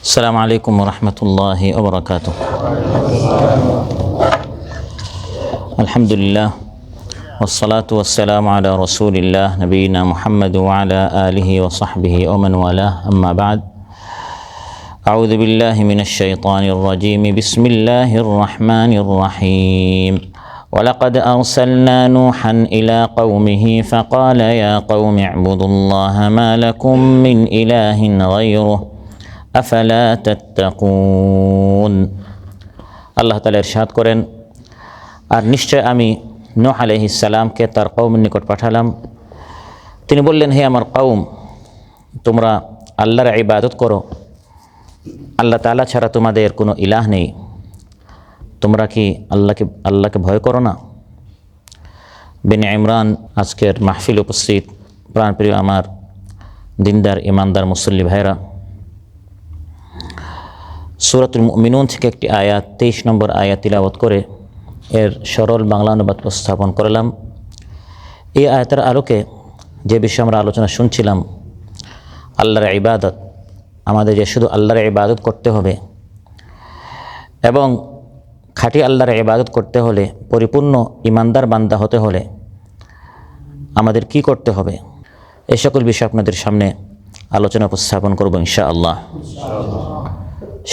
السلام عليكم ورحمة الله وبركاته. الحمد لله والصلاة والسلام على رسول الله نبينا محمد وعلى آله وصحبه ومن والاه، أما بعد. أعوذ بالله من الشيطان الرجيم. بسم الله الرحمن الرحيم. ولقد أرسلنا نوحا إلى قومه فقال يا قوم اعبدوا الله ما لكم من إله غيره أفلا تتقون। আল্লাহ তাআলা ইরশাদ করেন, আর নিশ্চয় আমি নূহ আলাইহিস সালামকে তার কওমের নিকট পাঠালাম। তিনি বললেন, হে আমার কওম, তোমরা আল্লাহর ইবাদত করো, আল্লাহ তাআলা ছাড়া তোমাদের কোনো ইলাহ নেই। তোমরা কি আল্লাহকে ভয় করো না? বিন ইমরান আজকের মাহফিল উপস্থিত প্রাণপ্রিয় আমার দিনদার ইমানদার মুসল্লি ভাইরা, সূরাতুল মুমিনুন থেকে একটি আয়াত 23 নম্বর আয়াত তিলাওয়াত করে এর সরল বাংলা অনুবাদ উপস্থাপন করলাম। এই আয়াতের আলোকে যে বিষয়ে আমরা আলোচনা শুনছিলাম, আল্লাহর ইবাদত, আমাদের যে শুধু আল্লাহর ইবাদত করতে হবে এবং খাঁটি আল্লাহর ইবাদত করতে হলে, পরিপূর্ণ ইমানদার বান্দা হতে হলে আমাদের কি করতে হবে, এই সকল বিষয় আপনাদের সামনে আলোচনা উপস্থাপন করব ইনশাআল্লাহ।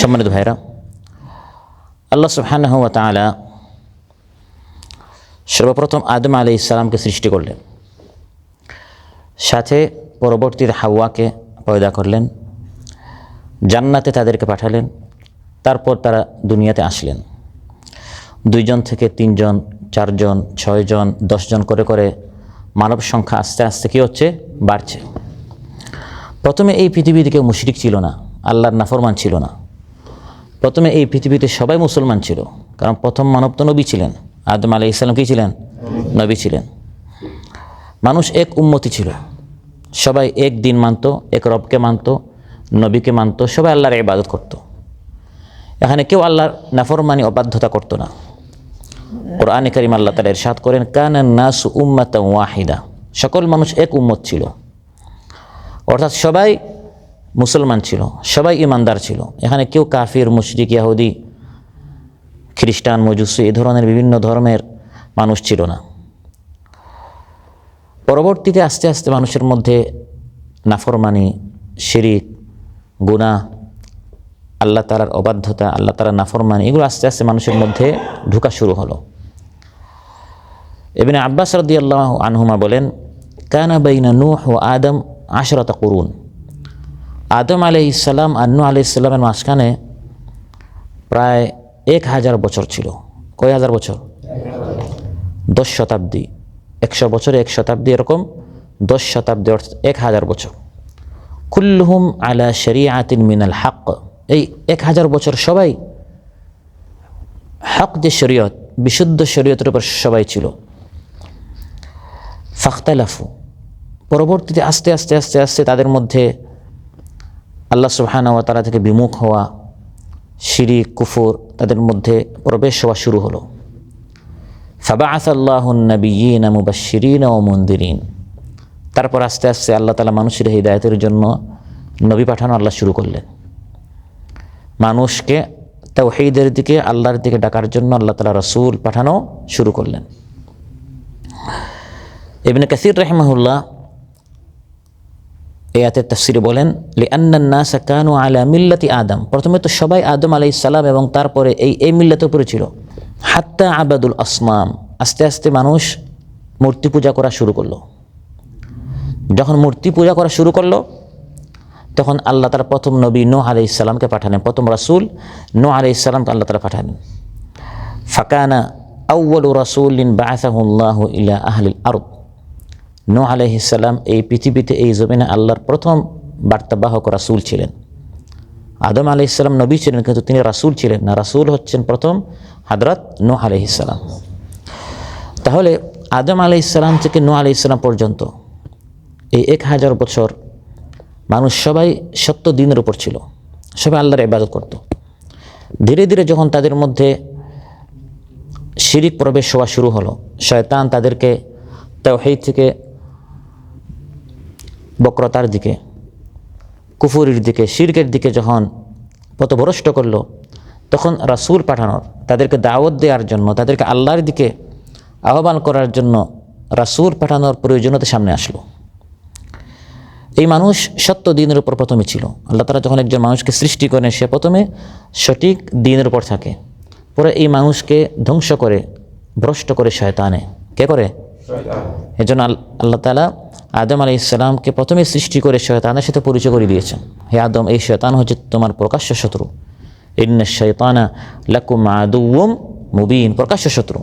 সম্মানিত ভাইরা, আল্লাহ সুবহানাহু ওয়া তাআলা সর্বপ্রথম আদম আলাইহিস সালামকে সৃষ্টি করলেন, সাথে পরবর্তীতে হাওয়াকে পয়দা করলেন, জান্নাতে তাদেরকে পাঠালেন, তারপর তারা দুনিয়াতে আসলেন। 2 জন থেকে 3 জন, 4 জন, 6 জন, 10 জন করে করে মানব সংখ্যা আস্তে আস্তে কী হচ্ছে? বাড়ছে। প্রথমে এই পৃথিবীতে কেউ মুশরিক ছিল না, আল্লাহর নাফরমান ছিল না। প্রথমে এই পৃথিবীতে সবাই মুসলমান ছিল, কারণ প্রথম মানব তো নবী ছিলেন। আদম আলাইহিস সালাম কী ছিলেন? নবী ছিলেন। মানুষ এক উম্মতি ছিল, সবাই এক দিন মানত, এক রবকে মানত, নবীকে মানত, সবাই আল্লাহর ইবাদত করত। এখানে কেউ আল্লাহর নাফরমানি অবাধ্যতা করতো না। কোরআনে কারীম আল্লাহ তাআলা ইরশাদ করেন, কানা নাসু উম্মাতান ওয়াহিদা, সকল মানুষ এক উম্মত ছিল, অর্থাৎ সবাই মুসলমান ছিল, সবাই ইমানদার ছিল। এখানে কেউ কাফির, মুশরিক, ইহুদি, খ্রিস্টান, মজুসি, এই ধরনের বিভিন্ন ধর্মের মানুষ ছিল না। পরবর্তীতে আস্তে আস্তে মানুষের মধ্যে নাফরমানি, শিরিক, গুনাহ, আল্লাহ তাআলার অবাধ্যতা, আল্লাহ তাআলার নাফরমানি, এগুলো আস্তে আস্তে মানুষের মধ্যে ঢোকা শুরু হলো। ইবনে আব্বাস রাদিয়াল্লাহু আনহুমা বলেন, কানা বাইনা নূহ ওয়া আদম 10 কুরুন। আদম আলাইহিস সালাম আর নূহ আলাইহিস সালামের মাঝখানে প্রায় 1000 বছর ছিল। কয় হাজার বছর? 10 শতাব্দী। 100 বছরে 1 শতাব্দী, এরকম 10 শতাব্দী, অর্থাৎ 1000 বছর। কুল্লুহুম আলা শরিআতিন মিনাল হক। এই 1000 বছর সবাই হক, যে শরীয়ত, বিশুদ্ধ শরীয়তের উপর সবাই ছিল। ফাখতালাফু, পরবর্তীতে আস্তে আস্তে আস্তে আস্তে তাদের মধ্যে আল্লাহ সুবহানাহু ওয়া তাআলা থেকে বিমুখ হওয়া, শিরিক, কুফর তাদের মধ্যে প্রবেশ হওয়া শুরু হলো। ফাবাআসাল্লাহুন নাবিয়্যিনা মুবাশশিরিনা ওয়া মুনদিরিন। তারপর আস্তে আস্তে আল্লাহ তাআলা মানুষের হিদায়াতের জন্য নবী পাঠানো আল্লাহ শুরু করলেন। মানুষকে তাওহীদের দিকে, আল্লাহর দিকে ডাকার জন্য আল্লাহ তাআলা রাসূল পাঠানো শুরু করলেন। ইবনে কাসির রাহিমাহুল্লাহ এই আয়াতের তাফসীরে বলেন, লিআন্নান নাসা কানু আলা মিল্লাতি আদম। প্রথমে তো সবাই আদম আলাইহিস সালাম এবং তারপরে এই মিল্লাতের উপরে ছিল। হাত্তা আবাদুল আসনাম, আস্তে আস্তে মানুষ মূর্তি পূজা করা শুরু করলো। যখন মূর্তি পূজা করা শুরু করলো, তখন আল্লাহ তাআলা প্রথম নবী নূহ আলাইহিস সালামকে পাঠালেন, প্রথম রাসূল নূহ আলাইহিস সালামকে আল্লাহ তাআলা পাঠালেন। ফাকানা আউয়ালু রাসূলিন বাআসাহুল্লাহু ইলা আহলিল আরদ। নূহ আলাইহিস সালাম এই পৃথিবীতে, এই জমিনে আল্লাহর প্রথম বার্তাবাহক রাসূল ছিলেন। আদম আলাইহিস সালাম নবী ছিলেন, কিন্তু তিনি রাসূল ছিলেন না। রাসূল হচ্ছেন প্রথম হযরত নূহ আলাইহিস সালাম। তাহলে আদম আলাইহিস সালাম থেকে নূহ আলাইহিস সালাম পর্যন্ত এই 1000 বছর মানুষ সবাই সত্য দ্বীনের উপর ছিল, সবাই আল্লাহর ইবাদত করত। ধীরে ধীরে যখন তাদের মধ্যে শিরিক প্রবেশ হওয়া শুরু হলো, শয়তান তাদেরকে তাওহীদ থেকে বক্রতার দিকে, কুফুরির দিকে, শিরকের দিকে যখন পথভ্রষ্ট করলো, তখন রাসূল পাঠানোর, তাদেরকে দাওয়াত দেওয়ার জন্য, তাদেরকে আল্লাহর দিকে আহ্বান করার জন্য রাসূল পাঠানোর প্রয়োজনীয়তা সামনে আসলো। এই মানুষ সত্য দ্বীনের উপর প্রথমে ছিল। আল্লাহ তাআলা যখন একজন মানুষকে সৃষ্টি করেন, সে প্রথমে সঠিক দ্বীনের উপর থাকে, পরে এই মানুষকে ধ্বংস করে, ভ্রষ্ট করে শয়তানে। কে করে? এজন্য আল্লাহ তাআলা আদম আলাইহিস সালামকে প্রথমে সৃষ্টি করে শয়তানের সাথে পরিচয় করে দিয়েছেন। হে আদম, এই শয়তান হচ্ছে তোমার প্রকাশ্য শত্রু। ইন্নাশ শাইতানা লাকুম আদুউম মুবিন, প্রকাশ্য শত্রু।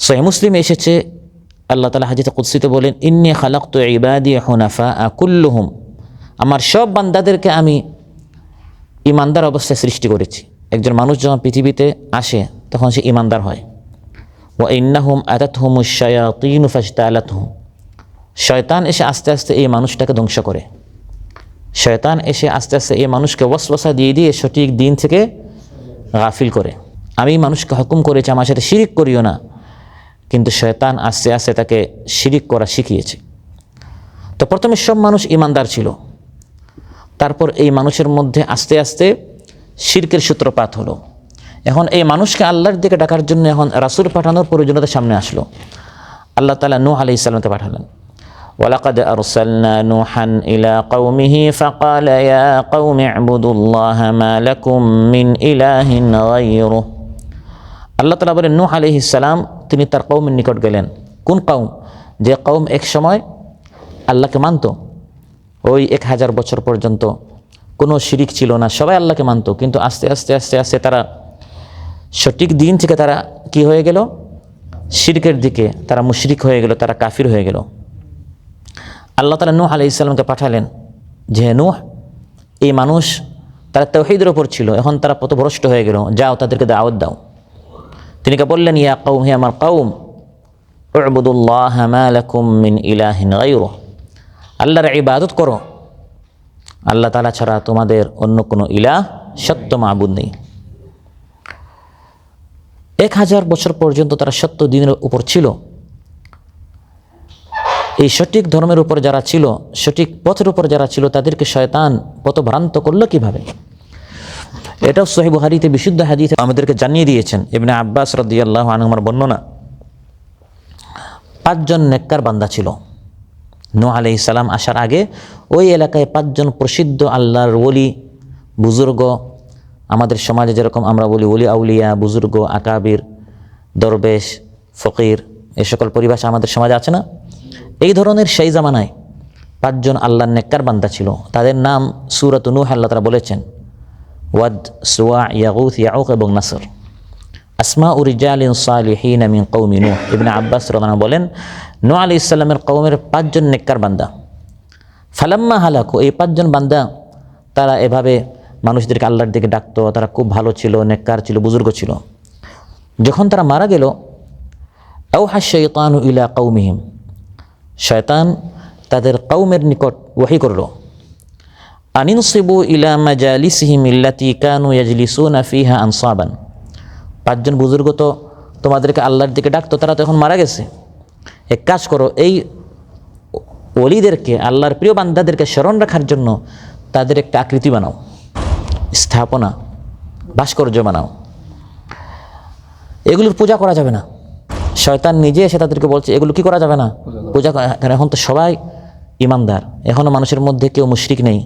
সহিহ মুসলিমে এসেছে, আল্লাহ তাআলা হাদিসে কুদসিতে বলেন, ইন্নী খালাকতু ইবাদি হুনাফা কুল্লুহুম, আমার সব বান্দাদেরকে আমি ইমানদার অবস্থায় সৃষ্টি করেছি। একজন মানুষ যখন পৃথিবীতে আসে তখন সে ইমানদার হয়। ওয়া ইন্নাহুম আতাতহুমুশ শায়াতিনু ফাজতালাতহুম, শয়তান এসে আস্তে আস্তে এই মানুষটাকে ধ্বংস করে। শয়তান এসে আস্তে আস্তে এই মানুষকে ওয়াসওয়াসা দিয়ে দিয়ে সঠিক দিন থেকে গাফিল করে। আমি মানুষকে হুকুম করেছি আমার সাথে শিরিক করিও না, কিন্তু শয়তান আস্তে আস্তে তাকে শিরিক করা শিখিয়েছে। তো প্রথমে সব মানুষ ইমানদার ছিল, তারপর এই মানুষের মধ্যে আস্তে আস্তে শিরকের সূত্রপাত হলো। এখন এই মানুষকে আল্লাহর দিকে ডাকার জন্য এখন রাসূল পাঠানোর প্রয়োজনীয়তা সামনে আসলো। আল্লাহ তাআলা নূহ আলাইহিস সালামকে পাঠালেন। ওয়ালাকাদ আরসালনা নূহান ইলা কওমিহি ফাকালা ইয়া কওমি ইবুদুল্লাহা মা লাকুম মিন ইলাহিন গায়রুহু। আল্লাহ তাআলা বলেন, নূহ আলাইহিস সালাম তিনি তার কওমের নিকট গেলেন। কোন কওম? যে কওম এক সময় আল্লাহকে মানত। ওই 1000 বছর পর্যন্ত কোনো শিরিক ছিল না, সবাই আল্লাহকে মানত, কিন্তু আস্তে আস্তে আস্তে আস্তে তারা সঠিক দিন থেকে তারা কি হয়ে গেল? শিরকের দিকে তারা মুশরিক হয়ে গেল, তারা কাফির হয়ে গেল। আল্লাহ তাআলা নূহ আলাইহিস সালামকে পাঠালেন যে, নূহ, এই মানুষ তারা তাওহীদের ওপর ছিল, এখন তারা পথভ্রষ্ট হয়ে গেল, যাও তাদেরকে দাওয়াত দাও। তিনি কে বললেন, ইয়া কওম, হে আমার কওম, উবুদুল্লাহা মা লাকুম মিন ইলাহিন গায়রুহু, আল্লাহর ইবাদত করো, আল্লাহ তাআলা ছাড়া তোমাদের অন্য কোনো ইলাহ, সত্য মাবুদ নেই। 1000 বছর পর্যন্ত তারা সত্য দ্বীনের উপর ছিল। এই সঠিক ধর্মের উপর যারা ছিল, সঠিক পথের উপর যারা ছিল, তাদেরকে শয়তান পথভ্রান্ত করলো কিভাবে? এটাও সহিহ বুখারীতে বিশুদ্ধ হাদিসে আমাদেরকে জানিয়ে দিয়েছেন। ইবনে আব্বাস রাদিয়াল্লাহু আনহুর বর্ণনা, 5 জন নেককার বান্দা ছিল। নূহ আলাইহিস সালাম আসার আগে ওই এলাকায় 5 জন প্রসিদ্ধ আল্লাহর ওলি, বুজুর্গ, আমাদের সমাজে যেরকম আমরা বলি ওলি আউলিয়া, বুজুর্গ, আকাবির, দরবেশ, ফকির, এই সকল পরিভাষা আমাদের সমাজে আছে না? এই ধরনের সেই জামানায় 5 জন আল্লাহর নেককার বান্দা ছিল। তাদের নাম সূরাত নূহ আল্লাহ তাআলা বলেছেন, ওয়াদ, সুওয়া, ইয়াগুথ, ইয়াউক এবং নাসর, আসমা উ রিজালিন সালিহিন মিন কওমি নূহ। ইবনে আব্বাস রাদিয়াল্লাহু আনহু বলেন, নূহ আলাইহিস সালামের কওমের 5 জন নেককার বান্দা। ফালাম্মা হালাকু, এই 5 জন বান্দা তারা এভাবে মানুষদেরকে আল্লাহর দিকে ডাকতো, তারা খুব ভালো ছিল, নেককার ছিল, বুজুর্গ ছিল। যখন তারা মারা গেল, আওহা শাইতানু ইলা কওমিহিম, শয়তান তাদের কওমের নিকট ওহী করল, আনিনসিবু ইলা মাজালিসিহিম আল্লাতী কানু ইয়াজলিসুনা ফিহা আনসাবান। 5 জন বুজুর্গ তো তোমাদেরকে আল্লাহর দিকে ডাকতো, তারা তো এখন মারা গেছে, এক কাজ করো, এই ওলিদেরকে, আল্লাহর প্রিয় বান্দাদেরকে স্মরণ রাখার জন্য তাদের একটা আকৃতি বানাও, স্থাপনা, ভাস্কর্য বানাও। এগুলোর পূজা করা যাবে না। শয়তান নিজে এসে তাদেরকে বলছে এগুলো কি করা যাবে না, পূজা করা। কারণ এখন তো সবাই ইমানদার, এখনও মানুষের মধ্যে কেউ মুশরিক নেই।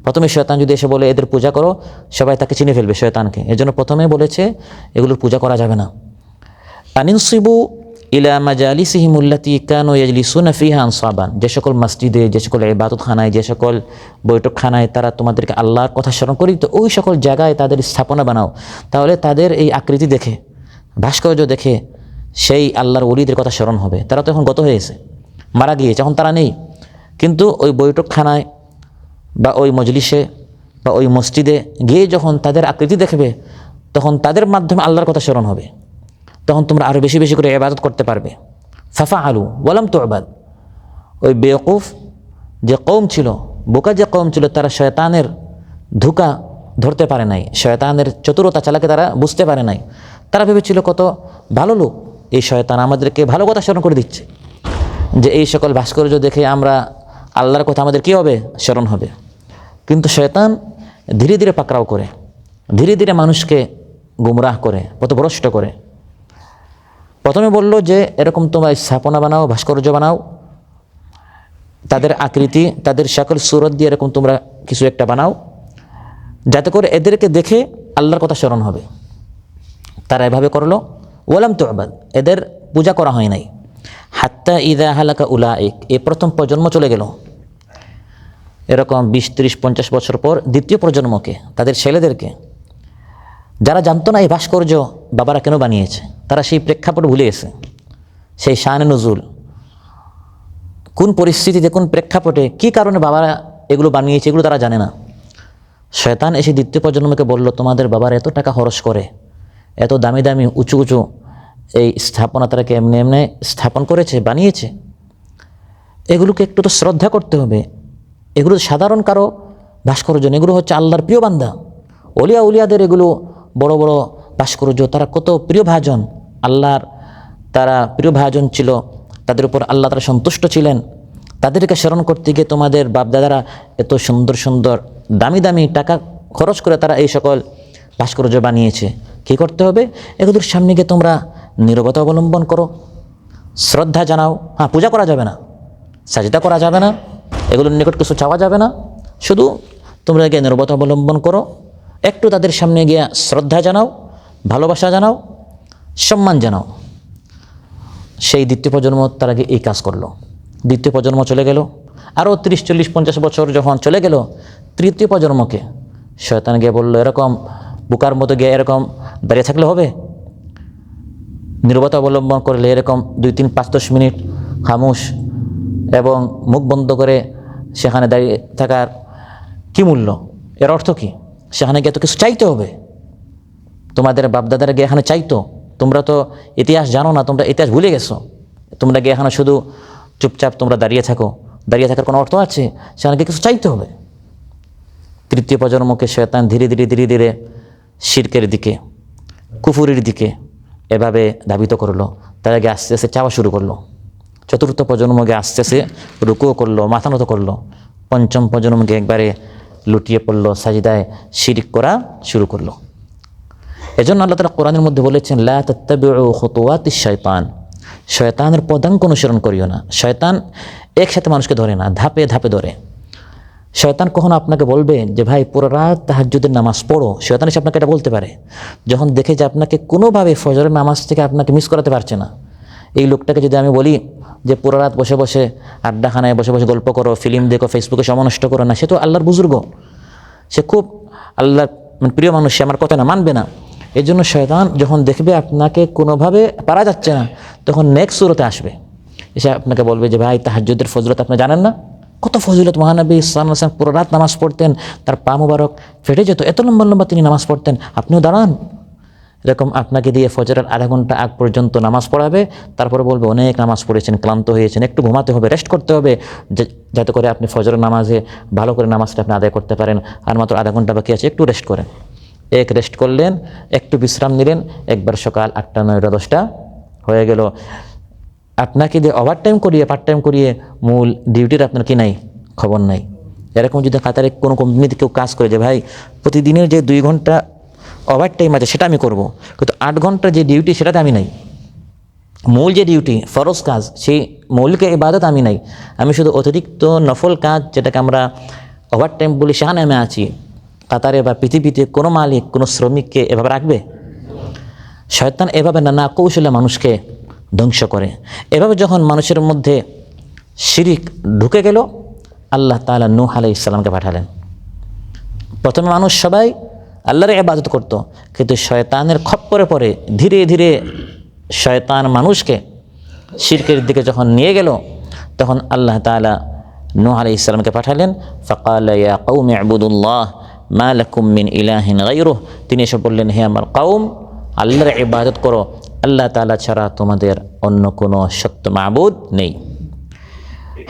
প্রথমে শয়তান যদি এসে বলে এদের পূজা করো, সবাই তাকে চিনে ফেলবে, শয়তানকে। এজন্য প্রথমে বলেছে এগুলোর পূজা করা যাবে না। আনিনসিবু ইলা মাজালিসিহিম আল্লাতী কানু ইয়াজলিসুনা ফিহা আনসাবান, যে সকল মসজিদে, যে সকল ইবাদতখানায়, যে সকল বৈঠকখানায় তারা তোমাদেরকে আল্লাহর কথা স্মরণ করি, তো ওই সকল জায়গায় তাদের স্থাপনা বানাও। তাহলে তাদের এই আকৃতি দেখে, ভাস্কর্য দেখে সেই আল্লাহর ওলিদের কথা স্মরণ হবে। তারা তো এখন গত হয়েছে, মারা গিয়েছে, এখন তারা নেই। কিন্তু ওই বৈঠকখানায় বা ওই মজলিসে বা ওই মসজিদে গিয়ে যখন তাদের আকৃতি দেখবে, তখন তাদের মাধ্যমে আল্লাহর কথা স্মরণ হবে, তখন তোমরা আরও বেশি বেশি করে ইবাদত করতে পারবে। ফাফা আলু ওয়ালাম তুবাদ, ওই বেওকুফ যে কওম ছিল, বোকা যে কওম ছিল, তারা শয়তানের ধোঁকা ধরতে পারে নাই, শয়তানের চতুরতা চালাকে তারা বুঝতে পারে নাই। তারা ভেবেছিল কত ভালো লোক, এই শয়তান আমাদেরকে ভালো কথা স্মরণ করে দিচ্ছে, যে এই সকল ভাস্কর্য দেখে আমরা আল্লাহর কথা আমাদের কী হবে, স্মরণ হবে। কিন্তু শয়তান ধীরে ধীরে পাকড়াও করে, ধীরে ধীরে মানুষকে গুমরাহ করে, পথভ্রষ্ট করে। প্রথমে বলল যে এরকম তোমরা স্থাপনা বানাও, ভাস্কর্য বানাও, তাদের আকৃতি, তাদের সকল সুরত দিয়ে এরকম তোমরা কিছু একটা বানাও, যাতে করে এদেরকে দেখে আল্লাহর কথা স্মরণ হবে। তারা এভাবে করলো। ওয়ালাম তু'বাদ, এদের পূজা করা হয় নাই। হাত্তা ইযা হালাকা উলাইক, এই প্রথম প্রজন্ম চলে গেল। এরকম 20, 30, 50 বছর পর দ্বিতীয় প্রজন্মকে, তাদের ছেলেদেরকে, যারা জানতো না এই ভাস্কর্য বাবারা কেন বানিয়েছে, তারা সেই প্রেক্ষাপট ভুলে গেছে, সেই শানে নুজুল, কোন পরিস্থিতিতে, কোন প্রেক্ষাপটে, কী কারণে বাবারা এগুলো বানিয়েছে, এগুলো তারা জানে না। শয়তান এসে দ্বিতীয় প্রজন্মকে বলল, তোমাদের বাবার এত টাকা খরচ করে, এত দামি দামি উঁচু উঁচু এই স্থাপনা তারাকে এমনি এমনি স্থাপন করেছে, বানিয়েছে, এগুলোকে একটু তো শ্রদ্ধা করতে হবে। এগুলো সাধারণ কারো ভাস্কর্য, এগুলো হচ্ছে আল্লাহর প্রিয় বান্দা, অলিয়া উলিয়াদের এগুলো বড় বড় ভাস্কর্য, তারা কত প্রিয় ভাজন, আল্লাহর তারা প্রিয় ভাজন ছিল, তাদের উপর আল্লাহ তারা সন্তুষ্ট ছিলেন। তাদেরকে স্মরণ করতে গিয়ে তোমাদের বাপদাদারা এত সুন্দর সুন্দর দামি দামি টাকা খরচ করে তারা এই সকল ভাস্কর্য বানিয়েছে। কী করতে হবে? এগুলোর সামনে গিয়ে তোমরা নীরবতা অবলম্বন করো, শ্রদ্ধা জানাও। হ্যাঁ, পূজা করা যাবে না, সাজদা করা যাবে না, এগুলোর নিকট কিছু চাওয়া যাবে না, শুধু তোমরা গিয়ে নীরবতা অবলম্বন করো, একটু তাদের সামনে গিয়ে শ্রদ্ধা জানাও, ভালোবাসা জানাও, সম্মান জানাও। সেই দ্বিতীয় প্রজন্ম তারা গিয়ে এই কাজ করলো। দ্বিতীয় প্রজন্ম চলে গেল, আরও 30, 40, 50 বছর যখন চলে গেল, তৃতীয় প্রজন্মকে শয়তান গিয়ে বলল, এরকম বুকার মতো গিয়ে এরকম দাঁড়িয়ে থাকলে হবে? নীরবতা অবলম্বন করলে এরকম 2, 3, 5, 10 মিনিট খামোশ এবং মুখ বন্ধ করে সেখানে দাঁড়িয়ে থাকার কী মূল্য? এর অর্থ কী? সেখানে গিয়ে তো কিছু চাইতে হবে। তোমাদের বাপদাদারা গিয়ে এখানে চাইতো, তোমরা তো ইতিহাস জানো না, তোমরা ইতিহাস ভুলে গেছো। তোমরা গিয়ে এখানে শুধু চুপচাপ তোমরা দাঁড়িয়ে থাকো, দাঁড়িয়ে থাকার কোনো অর্থ আছে? সেখানে গিয়ে কিছু চাইতে হবে। তৃতীয় প্রজন্মকে শয়তান ধীরে ধীরে ধীরে ধীরে শিরকের দিকে, কুফুরির দিকে এভাবে ধাবিত করলো। তারা গিয়ে আস্তে আস্তে চাওয়া শুরু করলো। চতুর্থ প্রজন্মকে আস্তে আস্তে রুকুও করলো, মাথা নত করলো। পঞ্চম প্রজন্মকে একবারে লুটিয়ে পড়লো, সাজদায় শিরক করা শুরু করলো। এজন্য আল্লাহ তাআলা কোরআনের মধ্যে বলেছেন, লা তাত্তাবিউ খুতুওয়াতিশ শাইতান, শয়তানের পদাঙ্ক অনুসরণ করিও না। শয়তান একসাথে মানুষকে ধরে না, ধাপে ধাপে ধরে। শয়তান কখনো আপনাকে বলবে যে ভাই পুরো রাত তাহাজ্জুদের নামাজ পড়ো, শয়তান এসে আপনাকে এটা বলতে পারে যখন দেখে যে আপনাকে কোনোভাবে ফজরের নামাজ থেকে আপনাকে মিস করাতে পারছে না। এই লোকটাকে যদি আমি বলি যে পুরো রাত বসে বসে আড্ডাখানায় বসে বসে গল্প করো, ফিল্ম দেখো, ফেসবুকে সময় নষ্ট করো না, সে তো আল্লাহর বুজুর্গ, সে খুব আল্লাহর প্রিয় মানুষ, সে আমার কথা না মানবে না। এই জন্য শয়তান যখন দেখবে আপনাকে কোনোভাবে পারা যাচ্ছে না, তখন নেক্সট সুরতে আসবে, এসে আপনাকে বলবে যে ভাই তাহাজ্জুদের ফজিলত আপনি জানেন না? কত ফজিলত! মহানবী সাল্লাল্লাহু আলাইহি ওয়াসাল্লাম পুরো রাত নামাজ পড়তেন, তার পা মুবারক ফেটে যেত, এত লম্বা লম্বা তিনি নামাজ পড়তেন, আপনিও দাঁড়ান। এরকম আপনাকে দিয়ে ফজরের আধা ঘন্টা আগ পর্যন্ত নামাজ পড়াবে, তারপরে বলবে অনেক নামাজ পড়েছেন, ক্লান্ত হয়েছেন, একটু ঘুমাতে হবে, রেস্ট করতে হবে, যাতে করে আপনি ফজরের নামাজে ভালো করে নামাজটা আপনি আদায় করতে পারেন। আর মাত্র আধা ঘন্টা বাকি আছে, একটু রেস্ট করেন। এক রেস্ট করলেন, একটু বিশ্রাম নিলেন, একবার সকাল 8টা, 9টা, 10টা হয়ে গেল। আপনাকে দিয়ে ওভার টাইম করিয়ে, পার্ট টাইম করিয়ে মূল ডিউটির আপনার কি নাই, খবর নাই। এরকম যদি কাতারে কোনো কোম্পানিতে কেউ কাজ করে যে ভাই প্রতিদিনের যে 2 ঘন্টা ওভার টাইম আছে সেটা আমি করব, কিন্তু 8 ঘন্টা যে ডিউটি সেটাতে আমি নাই। মূল যে ডিউটি, ফরজ কাজ, সেই মৌলিক ইবাদত আমি নাই, আমি শুধু অতিরিক্ত নফল কাজ যেটাকে আমরা ওভার টাইম বলি সেখানে আমি আছি। কাতারে বা পৃথিবীতে কোনো মালিক কোনো শ্রমিককে এভাবে রাখবে? শয়তান এভাবে নানা কৌশলে মানুষকে ধ্বংস করে। এভাবে যখন মানুষের মধ্যে শিরিক ঢুকে গেল, আল্লাহ তাআলা নূহ আলাইহিস সালামকে পাঠালেন। প্রথমে মানুষ সবাই আল্লাহর ইবাদত করত, কিন্তু শয়তানের খপ্পরে পড়ে ধীরে ধীরে শয়তান মানুষকে শিরকের দিকে যখন নিয়ে গেল, তখন আল্লাহ তাআলা নূহ আলাইহিস সালামকে পাঠালেন। ফাকালা ইয়া কওমি ইবুদুল্লাহ মা লাকুম মিন ইলাহিন গায়রুহ, তিনি এসে বললেন, হে আমার কওম, আল্লাহর ইবাদত করো, আল্লাহ তাআলা ছাড়া তোমাদের অন্য কোনো সত্য মাবুদ নেই।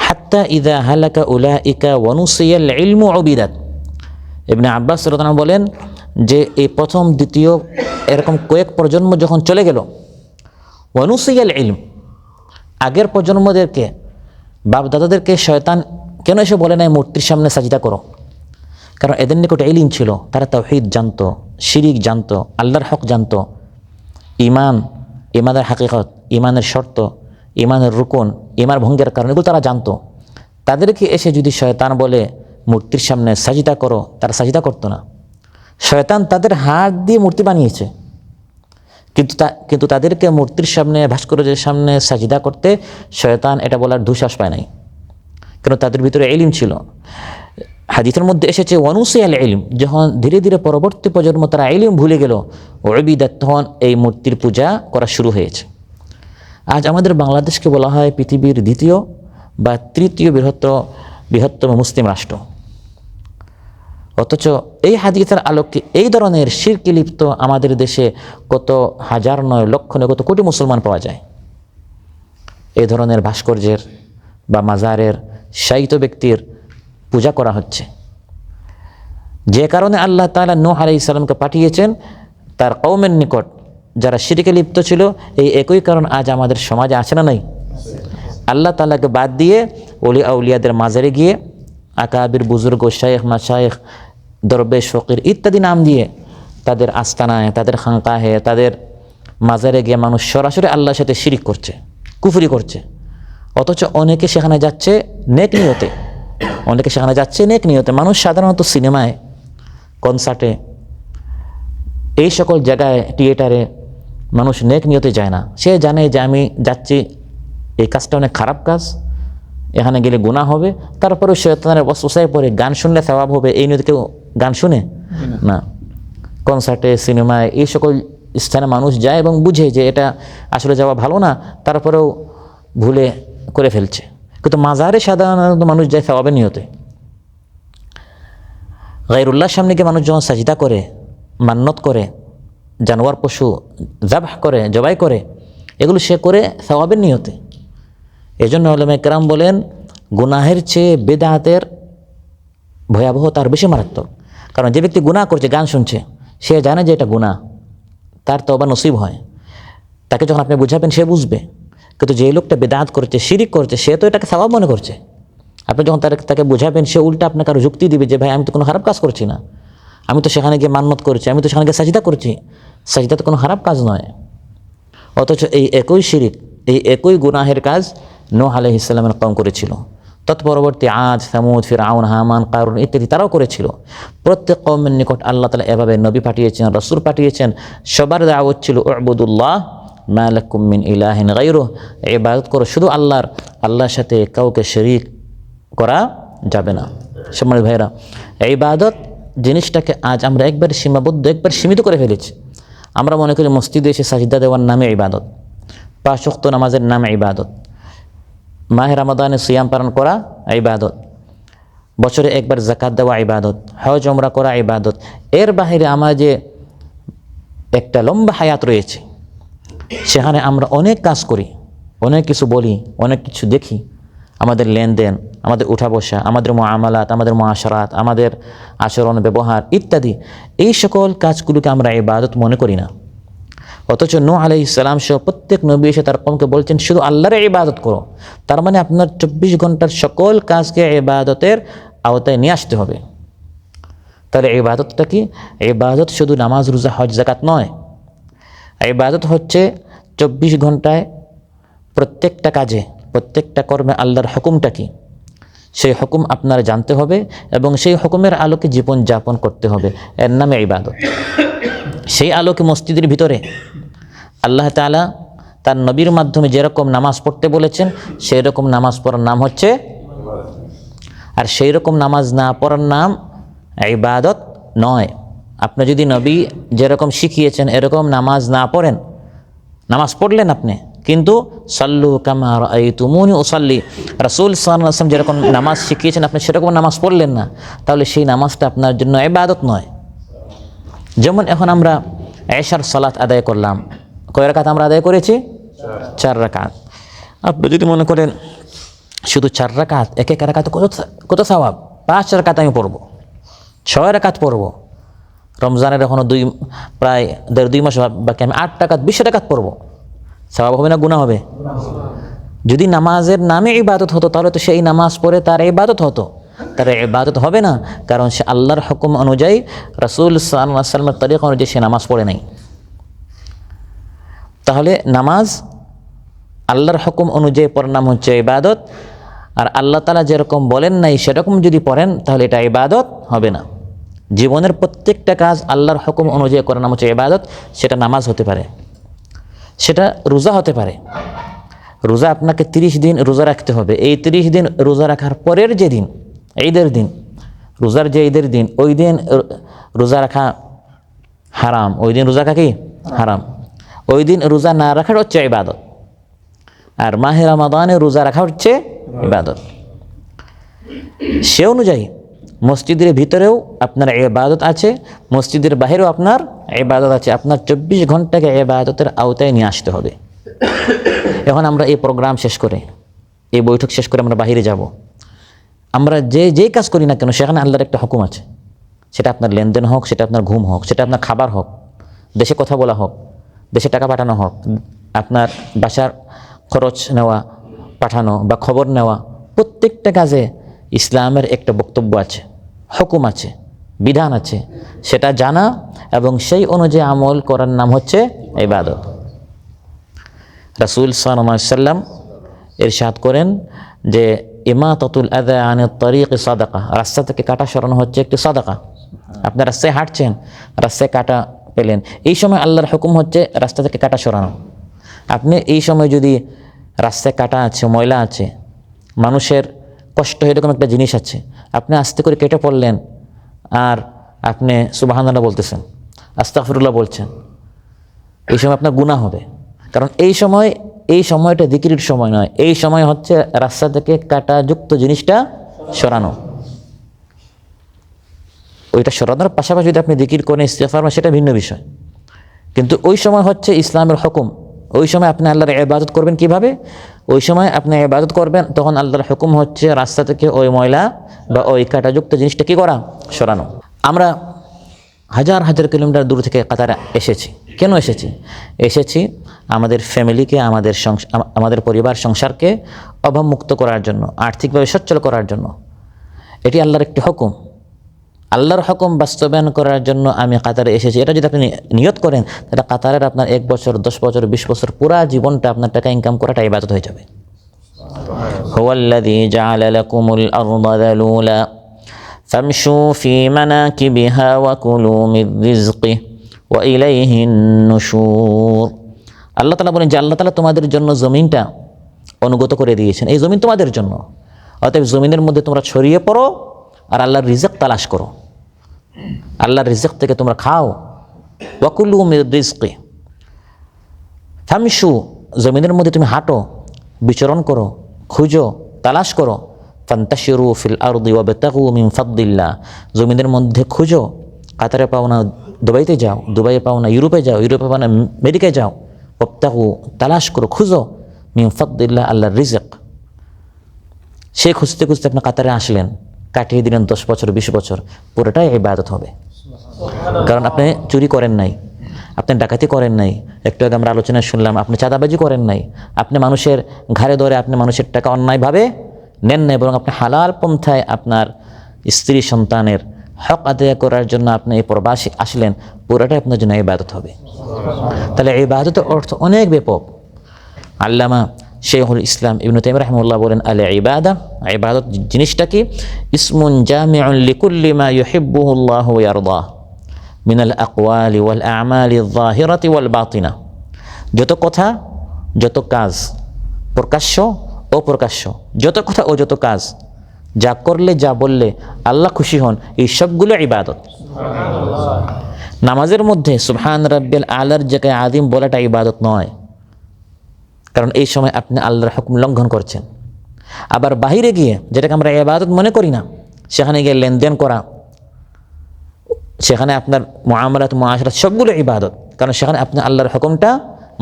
হাত্তা ইযা হালাকা উলাইকা ওয়া নুসিয়াল ইলমু উবিদাত। ইবনে আব্বাস রাদিয়াল্লাহু আনহু বলেন যে এই প্রথম দ্বিতীয় এরকম কয়েক প্রজন্ম যখন চলে গেল, ওয়া নুসিয়াল ইলম, আগের প্রজন্মদেরকে বাপ দাদাদেরকে শয়তান কেন এসে বলে নাই মূর্তির সামনে সাজদা করো? কারণ এদের নিকট ইলম ছিল, তারা তাওহীদ জানতো, শিরিক জানতো, আল্লাহর হক জানতো, ইমান, ইমানের হাকিকত, ইমানের শর্ত, ইমানের রুকন, ইমান ভঙ্গের কারণ এগুলো তারা জানতো। তাদেরকে এসে যদি শয়তান বলে মূর্তির সামনে সাজদা করো, তারা সাজদা করতো না। শয়তান তাদের হাত দিয়ে মূর্তি বানিয়েছে, কিন্তু তাদেরকে মূর্তির সামনে, ভাস্কর্যের সামনে সাজদা করতে শয়তান এটা বলার দুঃসাহস পায় নাই, কেন তাদের ভিতরে ইলম ছিল। হাদিসের মধ্যে এসেছে ওয়ানুসিয়াল ইলম, যখন ধীরে ধীরে পরবর্তী প্রজন্ম তারা ইলম ভুলে গেল, উবিদাত, তখন এই মূর্তির পূজা করা শুরু হয়েছে। আজ আমাদের বাংলাদেশকে বলা হয় পৃথিবীর দ্বিতীয় বা তৃতীয় বৃহত্তম মুসলিম রাষ্ট্র, অথচ এই হাদিসের আলোকে এই ধরনের শিরকে লিপ্ত আমাদের দেশে কত হাজার নয়, লক্ষ নয়, কত কোটি মুসলমান পাওয়া যায়। এই ধরনের ভাস্কর্যের বা মাজারের শায়িত ব্যক্তির পূজা করা হচ্ছে, যে কারণে আল্লাহ তাআলা নূহ আলাইহিস সালামকে পাঠিয়েছেন তার কওমের নিকট যারা শিরকে লিপ্ত ছিল। এই একই কারণ আজ আমাদের সমাজে আছে না নাই? আল্লাহ তাআলাকে বাদ দিয়ে ওলি আউলিয়াদের মাজারে গিয়ে আকাবির, বুজুর্গ, শায়েখ, মাশায়েখ, দরবেশ, ফকির ইত্যাদি নাম দিয়ে তাদের আস্তানায়, তাদের খানকাহে, তাদের মাজারে গিয়ে মানুষ সরাসরি আল্লাহর সাথে শিরিক করছে, কুফরি করছে। অথচ অনেকে সেখানে যাচ্ছে নেক নিয়তে, অনেকে সেখানে যাচ্ছে নেক নিয়তে। মানুষ সাধারণত সিনেমায়, কনসার্টে, এই সকল জায়গায়, থিয়েটারে মানুষ নেক নিয়তে যায় না। সে জানে যে আমি যাচ্ছি, এই কাজটা অনেক খারাপ কাজ, এখানে গেলে গুনাহ হবে। তারপরে শয়তানের ওয়াসওয়াসায় পড়ে গান শুনলে সওয়াব হবে, এই নিয়তে কেউ গান শুনে না। কনসার্টে, সিনেমায়, এই সকল স্থানে মানুষ যায় এবং বুঝে যে এটা আসলে যাওয়া ভালো না, তারপরেও ভুলে করে ফেলছে। কিন্তু মাজারে সাধারণত মানুষ যায় সওয়াবের নিয়তে। গায়রুল্লাহর সামনে গিয়ে মানুষ যখন সাজদা করে, মান্নত করে, জানোয়ার পশু যাবহ করে, জবাই করে, এগুলো সে করে সওয়াবের নিয়তে। এজন্য উলামায়ে কেরাম বলেন গুনাহের চেয়ে বিদআতের ভয়াবহতা আর বেশি মারাত্মক। কারণ যে ব্যক্তি গুনাহ করছে, গান শুনছে, সে জানে যে এটা গুনাহ, তার তওবা নসিব হয়, তাকে যখন আপনি বুঝাবেন সে বুঝবে। কিন্তু যে লোকটা বিদআত করছে, শিরিক করছে, সে তো এটাকে সওয়াব মনে করছে। আপনি যখন তাকে বুঝাবেন, সে উল্টা আপনাকে আরো যুক্তি দিবে যে ভাই আমি তো কোনো খারাপ কাজ করছি না, আমি তো সেখানে গিয়ে মান্নত করছি, আমি তো সেখানে গিয়ে সাজদা করছি, সাজদা তো কোনো খারাপ কাজ নয়। অথচ এই একই শিরিক, এই একই গুনাহের কাজ নূহ আলাইহিস সালামের কওম করেছিল। তৎপরবর্তী আদ, সামুদ, ফিরআউন, হামান, কারুন ইত্যাদি তারাও করেছিল। প্রত্যেক কওমের নিকট আল্লাহ তাআলা এভাবে নবী পাঠিয়েছেন, রাসূল পাঠিয়েছেন। সবার দাওয়াত ছিল উবুদুল্লাহ মা লাকুম মিন ইলাহিন গায়রুহ, ইবাদত করো শুধু আল্লাহর, আল্লাহর সাথে কাউকে শরীক করা যাবে না। সম্মানিত ভাইরা, ইবাদত জিনিসটাকে আজ আমরা একবার সীমাবদ্ধ, একবার সীমিত করে ফেলেছি। আমরা মনে করি মসজিদে এসে সাজদা দেওয়ার নামে ইবাদত, 5 ওয়াক্ত নামাজের নামে ইবাদত, মাহে রমাদানে সিয়াম পালন করা ইবাদত, বছরে একবার যাকাত দেওয়া ইবাদত, হজ উমরা করা ইবাদত। এর বাহিরে আমার যে একটা লম্বা হায়াত রয়েছে, সেখানে আমরা অনেক কাজ করি, অনেক কিছু বলি, অনেক কিছু দেখি, আমাদের লেনদেন, আমাদের উঠা বসা, আমাদের মুআমালাত, আমাদের মুআশারাত, আমাদের আচরণ ব্যবহার ইত্যাদি, এই সকল কাজগুলোকে আমরা ইবাদত মনে করি না। অথচ নূহ আলাইহিস সালাম সহ প্রত্যেক নবী এসে তার কওমকে বলছেন শুধু আল্লাহর ইবাদত করো। তার মানে আপনার 24 ঘন্টার সকল কাজকে ইবাদতের আওতায় নিয়ে আসতে হবে। তাহলে ইবাদতটা কি? ইবাদত শুধু নামাজ, রোজা, হজ, যাকাত নয়। ইবাদত হচ্ছে 24 ঘন্টায় প্রত্যেকটা কাজে, প্রত্যেকটা কর্মে আল্লাহর হুকুমটা কি, সেই হুকুম আপনার জানতে হবে এবং সেই হুকুমের আলোকে জীবন যাপন করতে হবে। এর নামে ইবাদত। সেই আলোকে মসজিদের ভিতরে আল্লাহ তাআলা তার নবীর মাধ্যমে যেরকম নামাজ পড়তে বলেছেন, সেই রকম নামাজ পড়ার নাম হচ্ছে, আর সেই রকম নামাজ না পড়ার নাম ইবাদত নয়। আপনি যদি নবী যেরকম শিখিয়েছেন এরকম নামাজ না পড়েন, নামাজ পড়লেন আপনি, কিন্তু সাল্লু কামা রাআইতুমুনি উসাল্লি, রাসূল সাল্লাল্লাহু আলাইহি ওয়াসাল্লাম যেরকম নামাজ শিখিয়েছেন আপনি সেরকম নামাজ পড়লেন না, তাহলে সেই নামাজটা আপনার জন্য ইবাদত নয়। যেমন এখন আমরা এশার সালাত আদায় করলাম, কয় রাকাত আমরা আদায় করেছি? 4 রাকাত। আপনি যদি মনে করেন শুধু 4 রাকাত, এক এক রাকাতে কত সওয়াব, 5 রাকাত আমি পড়ব, 6 রাকাত পড়ব, রমজানের এখনো প্রায় 1.5-2 মাস বাকি, আমি 8 রাকাত 20 রাকাত পড়ব, সওয়াব হবে না গুনাহ হবে? যদি নামাজের নামে ইবাদত হতো তাহলে তো সেই নামাজ পড়ে তার ইবাদত হতো। তার ইবাদত হবে না, কারণ সে আল্লাহর হুকুম অনুযায়ী রাসূল সাল্লাল্লাহু আলাইহি ওয়াসাল্লামের তরিকা অনুযায়ী সে নামাজ পড়ে নাই। তাহলে নামাজ আল্লাহর হুকুম অনুযায়ী পড়ার নাম হচ্ছে ইবাদত, আর আল্লাহ তাআলা যেরকম বলেন নাই সেরকম যদি পড়েন তাহলে এটা ইবাদত হবে না। জীবনের প্রত্যেকটা কাজ আল্লাহর হুকুম অনুযায়ী করার নাম হচ্ছে ইবাদত। সেটা নামাজ হতে পারে, সেটা রোজা হতে পারে। রোজা আপনাকে 30 দিন রোজা রাখতে হবে। এই 30 দিন রোজা রাখার পরের যে দিন, ঈদের দিন, রোজার যে ঈদের দিন, ওই দিন রোজা রাখা হারাম। ওই দিন রোজা রাখা কি হারাম। ওই দিন রোজা না রাখার হচ্ছে ইবাদত। আর মাহে রমাদানে রোজা রাখা হচ্ছে ইবাদত। সে অনুযায়ী মসজিদের ভিতরেও আপনার ইবাদত আছে, মসজিদের বাহিরেও আপনার ইবাদত আছে। আপনার 24 ঘন্টাকে ইবাদতের আওতায় নিয়ে আসতে হবে। এখন আমরা এই প্রোগ্রাম শেষ করে, এই বৈঠক শেষ করে আমরা বাহিরে যাব। আমরা যেই কাজ করি না কেন সেখানে আল্লাহর একটা হুকুম আছে। সেটা আপনার লেনদেন হোক, সেটা আপনার ঘুম হোক, সেটা আপনার খাবার হোক, দেশে কথা বলা হোক, দেশে টাকা পাঠানো হোক, আপনার বাসার খরচ নেওয়া, পাঠানো বা খবর নেওয়া, প্রত্যেকটা কাজে ইসলামের একটা বক্তব্য আছে, হুকুম আছে, বিধান আছে। সেটা জানা এবং সেই অনুযায়ী আমল করার নাম হচ্ছে ইবাদত। রাসূল সাল্লাল্লাহু আলাইহি ওয়াসাল্লাম ইরশাদ করেন যে ইমাতাতুল আযা আনিত তরিক সাদাকা, রাস্তা থেকে কাটা সরানো হচ্ছে একটি সাদাকা। আপনি রাস্তায় হাঁটছেন, রাস্তায় কাটা পেলেন, এই সময় আল্লাহর হুকুম হচ্ছে রাস্তা থেকে কাটা সরানো। আপনি এই সময় যদি রাস্তায় কাটা আছে, ময়লা আছে, মানুষের কষ্ট এরকম একটা জিনিস আছে, আপনি আস্তে করে কেটে পড়লেন আর আপনি সুবহানাল্লাহ বলতেছেন, আস্তাগফিরুল্লাহ বলছেন, এই সময় আপনার গুনাহ হবে। কারণ এই সময়টা যিকিরের সময় নয়, এই সময় হচ্ছে রাস্তা থেকে কাটাযুক্ত জিনিসটা সরানো। ওইটা সরানোর পাশাপাশি যদি আপনি যিকির করেন, ইস্তিগফার করেন, সেটা ভিন্ন বিষয়। কিন্তু ওই সময় হচ্ছে ইসলামের হুকুম। ওই সময় আপনি আল্লাহর ইবাদত করবেন কিভাবে? ওই সময় আপনি ইবাদত করবেন, তখন আল্লাহর হুকুম হচ্ছে রাস্তা থেকে ওই ময়লা বা ওই কাটাযুক্ত জিনিসটা কি করা? সরানো। আমরা হাজার হাজার কিলোমিটার দূর থেকে কাতারে এসেছি। কেন এসেছি আমাদের ফ্যামিলিকে, আমাদের পরিবার সংসারকে অভাবমুক্ত করার জন্য, আর্থিকভাবে সচ্ছল করার জন্য। এটি আল্লাহর একটি হুকুম। আল্লাহর হুকুম বাস্তবায়ন করার জন্য আমি কাতারে এসেছি, এটা যদি আপনি নিয়ত করেন তাহলে কাতারের আপনার 1 বছর, 10 বছর, 20 বছর পুরা জীবনটা আপনার টাকা ইনকাম করাটা ইবাদত হয়ে যাবে। হুয়াল্লাযী জাআলা লাকুমুল আরদা যালুলা ফামশু ফি মানাকিবিহা ওয়া কুলু মির রিজকিহি ওয়া ইলাইহিন নুশুর। আল্লাহ তাআলা বলেন যে আল্লাহ তাআলা তোমাদের জন্য জমিনটা অনুগত করে দিয়েছেন। এই জমিন তোমাদের জন্য, অতএব জমিনের মধ্যে তোমরা ছড়িয়ে পড়ো আর আল্লাহর রিজক তালাশ করো। আল্লাহর রিজক থেকে তোমরা খাও। ওয়া কুলু মির রিজকিহি, ফামশু, জমিনের মধ্যে তুমি হাঁটো, বিচরণ করো, খুঁজো, তালাশ করো। ফান্তাশিরু ফিল আরদি ওয়াবতাগু মিন ফাদলিল্লাহ, জমিনের মধ্যে খুঁজো। কাতারে পাও না দুবাইতে যাও, দুবাইয়ে পাও না ইউরোপে যাও, ইউরোপে পাও না আমেরিকায় যাও। ওয়াবতাগু, তালাশ করো, খুঁজো, মিন ফাদলিল্লাহ, আল্লাহর রিজক। সে খুঁজতে খুঁজতে আপনি কাতারে আসলেন, কাটিয়ে দিলেন 10 বছর, 20 বছর, পুরোটাই ইবাদত হবে। কারণ আপনি চুরি করেন নাই, আপনি ডাকাতি করেন নাই, একটু আগে আমরা আলোচনায় শুনলাম, আপনি চাঁদাবাজি করেন নাই, আপনি মানুষের ঘাড়ে ধরে আপনি মানুষের টাকা অন্যায়ভাবে নেন নাই, বরং আপনি হালাল পন্থায় আপনার স্ত্রী সন্তানের হক আদায় করার জন্য আপনি এই প্রবাসে আসলেন, পুরোটাই আপনার জন্য ইবাদত হবে। তাহলে ইবাদতের অর্থ অনেক ব্যাপক। আল্লামা শাইখুল ইসলাম ইবনে তাইমিয়া রাহিমাহুল্লাহ বলেন, আল ইবাদা, ইবাদত জিনিসটা কি? ইসমুন জামিউন লিকুল্লি মা ইউহিব্বুহুল্লাহু ওয়া ইয়ারদাহ মিনাল আকওয়ালি ওয়াল আমালি যাহিরাতি ওয়াল বাতিনা। যত কথা, যত কাজ, প্রকাশ্য অপ্রকাশ্য, যত কথা ও যত কাজ, যা করলে, যা বললে আল্লাহ খুশি হন, এই সবগুলো ইবাদত। নামাজের মধ্যে সুবহান রাব্বিয়াল আলার জায়গায় আযীম বলাটা ইবাদত নয়, কারণ এই সময় আপনি আল্লাহর হুকুম লঙ্ঘন করছেন। আবার বাহিরে গিয়ে, যেটাকে আমরা ইবাদত মনে করি না, সেখানে গিয়ে লেনদেন করা, সেখানে আপনার মুআমালাত, মুআশারাত সবগুলো ইবাদত, কারণ সেখানে আপনি আল্লাহর হুকুমটা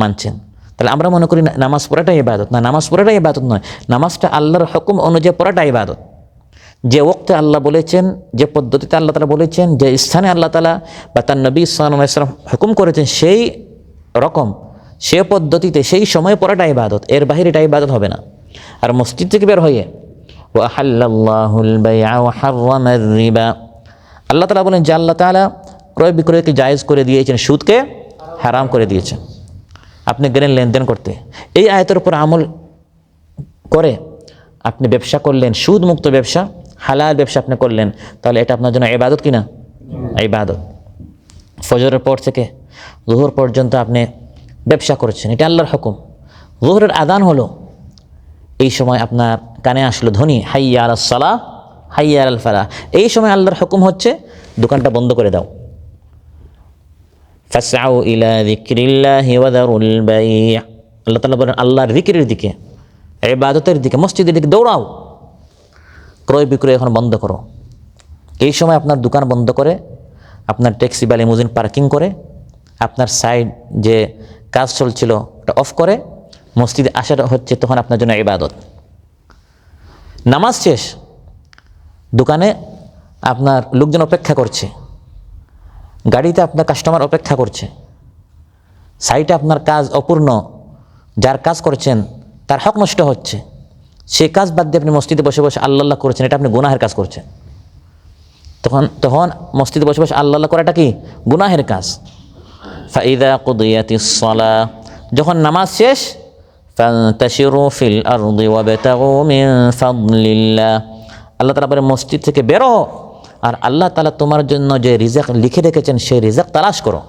মানছেন। তাহলে আমরা মনে করি নামাজ পড়াটা ইবাদত না, নামাজ পড়াটা ইবাদত নয়, নামাজটা আল্লাহর হুকুম অনুযায়ী পড়াটা ইবাদত। যে ওক্তে আল্লাহ বলেছেন, যে পদ্ধতিতে আল্লাহ তাআলা বলেছেন, যে স্থানে আল্লাহ তাআলা বা তার নবী সাল্লাল্লাহু আলাইহি ওয়াসাল্লাম হুকুম করেছেন, সেই রকম, সে পদ্ধতিতে, সেই সময় পড়াটা ইবাদত। এর বাহিরে এটা ইবাদত হবে না। আর মসজিদ থেকে বের হয়ে ওয়া আহাল্লাল্লাহুল বাই'a ওয়া হাররামার রিবা। আল্লাহ তাআলা বলেন যে আল্লাহ তাআলা ক্রয় বিক্রয়কে জায়েজ করে দিয়েছেন, সুদকে হারাম করে দিয়েছেন। আপনি গেলেন লেনদেন করতে, এই আয়াতের উপর আমল করে আপনি ব্যবসা করলেন, সুদ মুক্ত ব্যবসা, হালাল ব্যবসা আপনি করলেন, তাহলে এটা আপনার জন্য ইবাদত কিনা? ইবাদত। ফজরের পর থেকে যুহর পর্যন্ত আপনি ব্যবসা করেছেন, এটা আল্লাহর হুকুম। যুহরের আযান হলো, এই সময় আপনার কানে আসলো ধ্বনি হাইয়া আলাস সালাহ হাইয়া আলাল ফালাহ, এই সময় আল্লাহর হুকুম হচ্ছে দোকানটা বন্ধ করে দাও। ফাসআউ ইলা যিকরিল্লাহি ওয়া যারুল বাই'। আল্লাহ তাআলা বলেন আল্লাহর যিকিরের দিকে, ইবাদতের দিকে, মসজিদের দিকে দৌড়াও, ক্রয় বিক্রয় এখন বন্ধ করো। এই সময় আপনার দোকান বন্ধ করে, আপনার ট্যাক্সি বা লিমুজিন পার্কিং করে, আপনার সাইড যে কাজ চলছিল ওটা অফ করে মসজিদে আসাটা হচ্ছে তখন আপনার জন্য ইবাদত। নামাজ শেষ, দোকানে আপনার লোকজন অপেক্ষা করছে, গাড়িতে আপনার কাস্টমার অপেক্ষা করছে, সাইটে আপনার কাজ অপূর্ণ, যার কাজ করছেন তার হক নষ্ট হচ্ছে, সেই কাজ বাদ দিয়ে আপনি মসজিদে বসে বসে আল্লাহ করছেন, এটা আপনি গুনাহের কাজ করছেন। তখন মসজিদে বসে বসে আল্লাহ করাটা কি? গুনাহের কাজ। ফাইদা কুদিয়াতিস সালাহ, যখন নামাজ শেষ, ফান্তাশিরু ফিল আরদি ওয়াবতাগু মিন ফাদলিল্লাহ, আল্লাহ তাআলা বলেন মসজিদ থেকে বেরো আর আল্লাহ তাআলা তোমার জন্য যে রিজক লিখে রেখেছেন সেই রিজক তালাশ করো।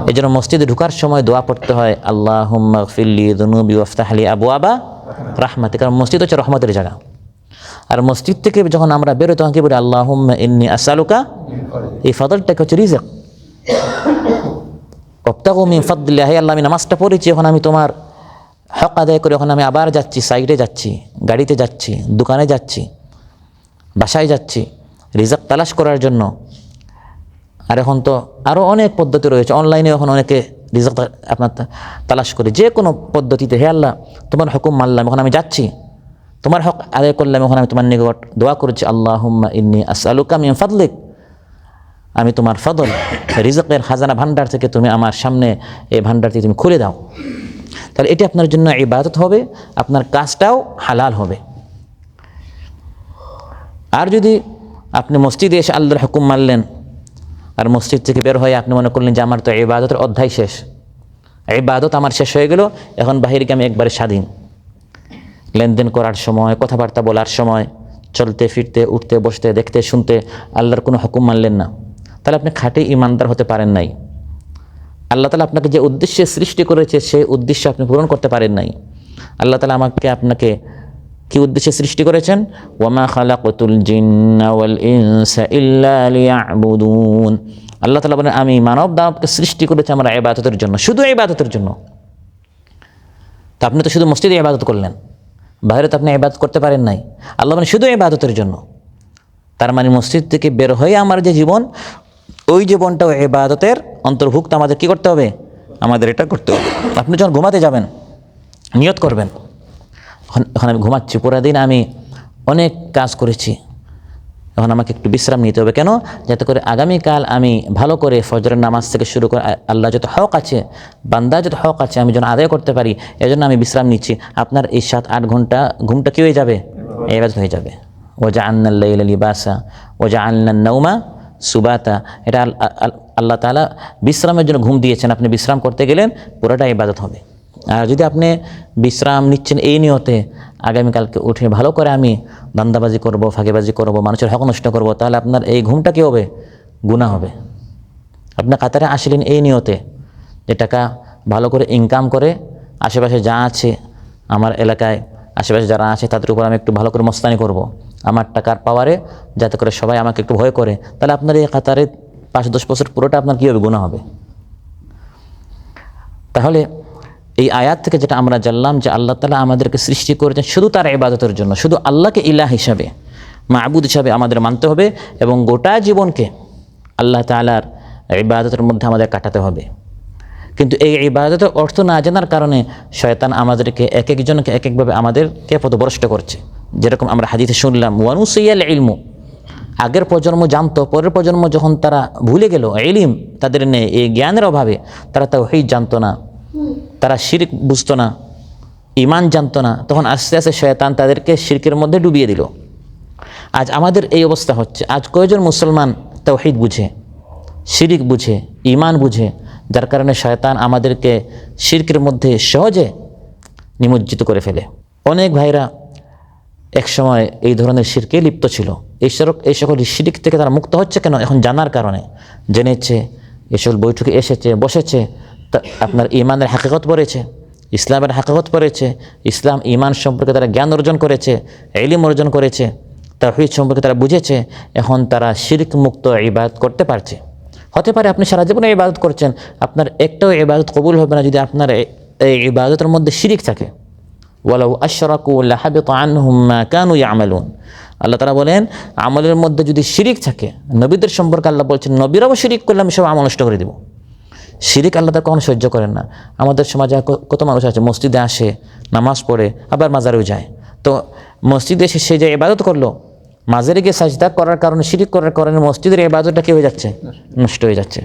এই জন্য মসজিদে ঢোকার সময় দোয়া পড়তে হয় আল্লাহুম্মা গফিরলি যুনুবি ওয়াফতাহলি আবওয়াবা রাহমাতিক, কারণ মসজিদ হচ্ছে রহমতের জায়গা। আর মসজিদ থেকে যখন আমরা বেরোই তখন কি বলি? আল্লাহুম্মা ইন্নী আসআলুকা, এই ফাদলটাকে হচ্ছে রিজক। ওয়াবতাগু মিন ফাদলিল্লাহ, হে আল্লাহ আমি নামাজটা পড়েছি, এখন আমি তোমার হক আদায় করে এখন আমি আবার যাচ্ছি, সাইডে যাচ্ছি, গাড়িতে যাচ্ছি, দোকানে যাচ্ছি, বাসায় যাচ্ছি রিজক তালাশ করার জন্য। আর এখন তো আরও অনেক পদ্ধতি রয়েছে, অনলাইনে এখন অনেকে রিজক আপনার তালাশ করে, যে কোনো পদ্ধতিতে। হে আল্লাহ তোমার হুকুম মানলাম, এখন আমি যাচ্ছি, তোমার হক আদায় করলাম, এখন আমি তোমার নিকট দোয়া করেছি আল্লাহুম্মা ইন্নী আসআলুকা মিন ফাদলিক, আমি তোমার ফদল রিজকের খাজানা ভান্ডার থেকে তুমি আমার সামনে এই ভান্ডারটি তুমি খুলে দাও। তাহলে এটি আপনার জন্য ইবাদত হবে, আপনার কাজটাও হালাল হবে। আর যদি আপনি মসজিদে এসে আল্লাহর হুকুম মানলেন আর মসজিদ থেকে বের হয়ে আপনি মনে করলেন যে আমার তো ইবাদতের অধ্যায় শেষ, ইবাদত আমার শেষ হয়ে গেল, এখন বাহিরকে আমি একবারে স্বাধীন, লেনদেন করার সময়, কথাবার্তা বলার সময়, চলতে ফিরতে, উঠতে বসতে, দেখতে শুনতে আল্লাহর কোনো হুকুম মানলেন না, তাহলে আপনি খাঁটি ইমানদার হতে পারেন নাই। আল্লাহ তাআলা আপনাকে যে উদ্দেশ্যে সৃষ্টি করেছে সেই উদ্দেশ্য আপনি পূরণ করতে পারেন নাই। আল্লাহ তাআলা আপনাকে কি উদ্দেশ্যে সৃষ্টি করেছেন? ওয়ামা খালাকতুল জিন্না ওয়াল ইনসা ইল্লা লিয়াবুদুন। আল্লাহ তাআলা বলেন আমি মানব দানবকে সৃষ্টি করেছি আমার ইবাদতের জন্য, শুধু ইবাদতের জন্য। তা আপনি তো শুধু মসজিদে ইবাদত করলেন, বাইরে তো আপনি ইবাদত করতে পারেন নাই। আল্লাহ মানে শুধু ইবাদতের জন্য। তার মানে মসজিদ থেকে বের হয়ে আমার যে জীবন, ওই জীবনটাও ইবাদতের অন্তর্ভুক্ত। আমাদের কি করতে হবে? আমাদের এটা করতে হবে। আপনি যখন ঘুমাতে যাবেন নিয়ত করবেন, এখন আমি ঘুমাচ্ছি, পুরা দিন আমি অনেক কাজ করেছি, এখন আমাকে একটু বিশ্রাম নিতে হবে। কেন? যাতে করে আগামীকাল আমি ভালো করে ফজরের নামাজ থেকে শুরু করে আল্লাহ যত হক আছে, বান্দা যত হক আছে আমি যেন আদায় করতে পারি, এজন্য আমি বিশ্রাম নিচ্ছি। আপনার এই 7-8 ঘন্টা ঘুমটা কী হয়ে যাবে? ইবাদত হয়ে যাবে। ওয়াজআলনাল লাইলা লিবাসা ওয়াজআলনান নাওমা সুবাতা, এটা আল্লাহ তাআলা বিশ্রামের জন্য ঘুম দিয়েছেন, আপনি বিশ্রাম করতে গেলেন, পুরোটা ইবাদত হবে। আর যদি আপনি বিশ্রাম নিচ্ছেন এই নিয়তে আগামীকালকে উঠে ভালো করে আমি ধান্দাবাজি করব, ফাঁকিবাজি করব, মানুষের হক নষ্ট করব, তাহলে আপনার এই ঘুমটা কী হবে? গুনাহ হবে। আপনি কাতারে আসলেন এই নিয়তে যে টাকা ভালো করে ইনকাম করে আশেপাশে যা আছে, আমার এলাকায় আশেপাশে যারা আছে তাদের উপর আমি একটু ভালো করে মস্তানি করব, আমার টাকার পাওয়ারে, যাতে করে সবাই আমাকে একটু ভয় করে, তাহলে আপনার এই কাতারে 5-10 বছর পুরোটা আপনার কী হবে? গুনাহ হবে। তাহলে এই আয়াত থেকে যেটা আমরা জানলাম যে আল্লাহ তাআলা আমাদেরকে সৃষ্টি করেছেন শুধু তার ইবাদতের জন্য, শুধু আল্লাহকে ইলাহ হিসাবে, মাবুদ হিসাবে আমাদের মানতে হবে এবং গোটা জীবনকে আল্লাহ তাআলার ইবাদতের মধ্যে আমাদের কাটাতে হবে। কিন্তু এই ইবাদতের অর্থ না জানার কারণে শয়তান আমাদেরকে এক একজনকে এক একভাবে আমাদেরকে পথভ্রষ্ট করছে। যেরকম আমরা হাদিসে শুনলাম ওয়ানুসিয়াল ইলমু, আগের প্রজন্ম জানতো, পরের প্রজন্ম যখন তারা ভুলে গেল, ইলম তাদের নেই, এই জ্ঞানের অভাবে তারা তাওহীদ জানতো না, তারা শিরক বুঝতো না, ইমান জানতো না, তখন আস্তে আস্তে শয়তান তাদেরকে শিরকের মধ্যে ডুবিয়ে দিল। আজ আমাদের এই অবস্থা হচ্ছে। আজ কয়জন মুসলমান তাওহীদ বুঝে, শিরিক বুঝে, ইমান বুঝে, যার কারণে শয়তান আমাদেরকে শিরকের মধ্যে সহজে নিমজ্জিত করে ফেলে। অনেক ভাইরা একসময় এই ধরনের শিরকে লিপ্ত ছিল। এই সকল শিরিক থেকে তারা মুক্ত হচ্ছে কেন? এখন জানার কারণে, জেনেছে, এসব বৈঠকে এসেছে, বসেছে, তা আপনার ইমানের হাকিকত পড়েছে, ইসলামের হাকিকত পড়েছে, ইসলাম ইমান সম্পর্কে তারা জ্ঞান অর্জন করেছে, ইলম অর্জন করেছে, তাওহীদ সম্পর্কে তারা বুঝেছে। এখন তারা শিরক মুক্ত ইবাদত করতে পারছে। হতে পারে আপনি সারা জীবনে ইবাদত করছেন, আপনার একটাও ইবাদত কবুল হবে না যদি আপনার এই ইবাদতের মধ্যে শিরিক থাকে। ওয়ালাউ আশরাকু লাহাবিতা আনহুম মা কানু ইয়ামালুন। আল্লাহ তাআলা বলেন, আমলের মধ্যে যদি শিরিক থাকে, নবীদের সম্পর্কে আল্লাহ বলছেন, নবীরাও শিরিক করলে আমি সব আমল নষ্ট করে দেব। শিরিক আল্লাহ তাআলা কখনো সহ্য করেন না। আমাদের সমাজে কত মানুষ আছে, মসজিদে আসে, নামাজ পড়ে, আবার মাজারেও যায়। তো মসজিদে এসে সে যে ইবাদত করলো, মাজারে গিয়ে সাজদা করার কারণে, শিরিক করার কারণে মসজিদের ইবাদতটা কি হয়ে যাচ্ছে? নষ্ট হয়ে যাচ্ছে।